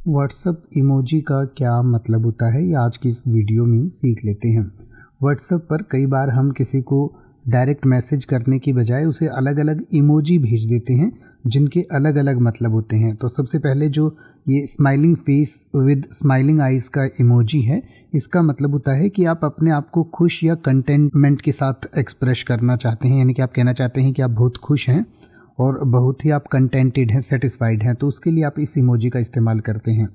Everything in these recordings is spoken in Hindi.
व्हाट्सअप इमोजी का क्या मतलब होता है, ये आज की इस वीडियो में सीख लेते हैं। व्हाट्सअप पर कई बार हम किसी को डायरेक्ट मैसेज करने की बजाय उसे अलग अलग इमोजी भेज देते हैं जिनके अलग अलग मतलब होते हैं। तो सबसे पहले जो ये smiling face with smiling eyes का इमोजी है, इसका मतलब होता है कि आप अपने आप को खुश या कंटेंटमेंट के साथ एक्सप्रेस करना चाहते हैं, यानी कि आप कहना चाहते हैं कि आप बहुत खुश हैं और बहुत ही आप कंटेंटेड हैं, सेटिस्फाइड हैं, तो उसके लिए आप इस इमोजी का इस्तेमाल करते हैं।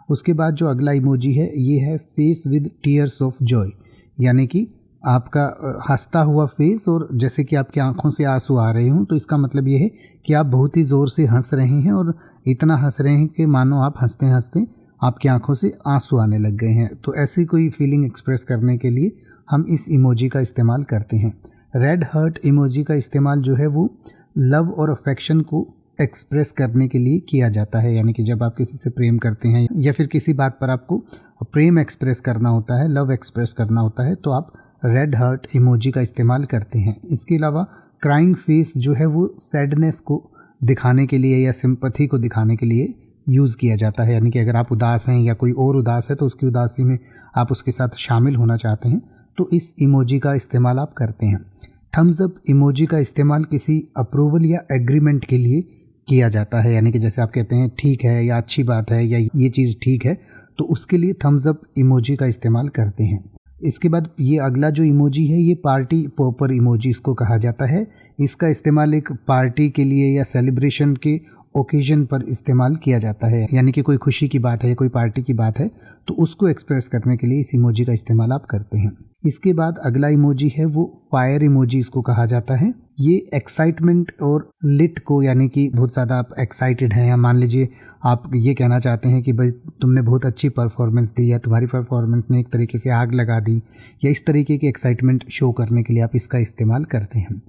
उसके बाद जो अगला इमोजी है ये है face with tears of Joy, यानी कि आपका हंसता हुआ फेस और जैसे कि आपकी आंखों से आंसू आ रहे हों, तो इसका मतलब ये है कि आप बहुत ही ज़ोर से हंस रहे हैं और इतना हंस रहे हैं कि मानो आप हंसते हंसते आपकी आंखों से आंसू आने लग गए हैं। तो ऐसी कोई फीलिंग एक्सप्रेस करने के लिए हम इस इमोजी का इस्तेमाल करते हैं। रेड हार्ट इमोजी का इस्तेमाल जो है वो लव और अफेक्शन को एक्सप्रेस करने के लिए किया जाता है, यानी कि जब आप किसी से प्रेम करते हैं या फिर किसी बात पर आपको प्रेम एक्सप्रेस करना होता है, लव एक्सप्रेस करना होता है, तो आप रेड हार्ट इमोजी का इस्तेमाल करते हैं। इसके अलावा क्राइंग फेस जो है वो सैडनेस को दिखाने के लिए या सिंपैथी को दिखाने के लिए यूज़ किया जाता है, यानी कि अगर आप उदास हैं या कोई और उदास है तो उसकी उदासी में आप उसके साथ शामिल होना चाहते हैं, तो इस इमोजी का इस्तेमाल आप करते हैं। थम्स अप इमोजी का इस्तेमाल किसी अप्रूवल या एग्रीमेंट के लिए किया जाता है, यानी कि जैसे आप कहते हैं ठीक है या अच्छी बात है या ये चीज़ ठीक है, तो उसके लिए थम्स अप इमोजी का इस्तेमाल करते हैं। इसके बाद ये अगला जो इमोजी है ये पार्टी पॉपर इमोजी इसको कहा जाता है। इसका इस्तेमाल एक पार्टी के लिए या सेलिब्रेशन के ओकेजन पर इस्तेमाल किया जाता है, यानी कि कोई खुशी की बात है, कोई पार्टी की बात है, तो उसको एक्सप्रेस करने के लिए इस इमोजी का इस्तेमाल आप करते हैं। इसके बाद अगला इमोजी है वो फायर इमोजी इसको कहा जाता है। ये एक्साइटमेंट और लिट को, यानी कि बहुत ज़्यादा आप एक्साइटेड हैं या मान लीजिए आप ये कहना चाहते हैं कि भाई तुमने बहुत अच्छी परफॉर्मेंस दी या तुम्हारी परफॉर्मेंस ने एक तरीके से आग लगा दी, या इस तरीके की एक्साइटमेंट शो करने के लिए आप इसका इस्तेमाल करते हैं।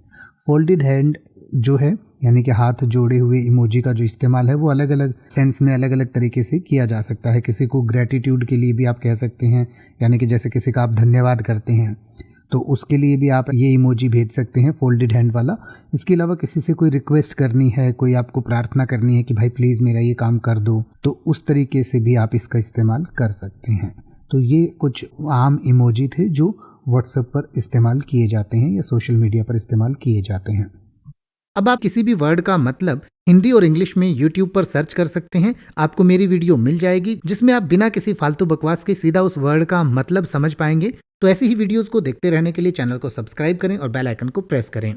फोल्डेड हैंड जो है, यानी कि हाथ जोड़े हुए इमोजी का जो इस्तेमाल है वो अलग अलग सेंस में अलग अलग तरीके से किया जा सकता है। किसी को ग्रेटिट्यूड के लिए भी आप कह सकते हैं, यानी कि जैसे किसी का आप धन्यवाद करते हैं तो उसके लिए भी आप ये इमोजी भेज सकते हैं, फोल्डेड हैंड वाला। इसके अलावा किसी से कोई रिक्वेस्ट करनी है, कोई आपको प्रार्थना करनी है कि भाई प्लीज़ मेरा ये काम कर दो, तो उस तरीके से भी आप इसका इस्तेमाल कर सकते हैं। तो ये कुछ आम इमोजी थे जो व्हाट्सएप पर इस्तेमाल किए जाते हैं या सोशल मीडिया पर इस्तेमाल किए जाते हैं। अब आप किसी भी वर्ड का मतलब हिंदी और इंग्लिश में YouTube पर सर्च कर सकते हैं, आपको मेरी वीडियो मिल जाएगी जिसमें आप बिना किसी फालतू बकवास के सीधा उस वर्ड का मतलब समझ पाएंगे। तो ऐसी ही वीडियोस को देखते रहने के लिए चैनल को सब्सक्राइब करें और बेल आइकन को प्रेस करें।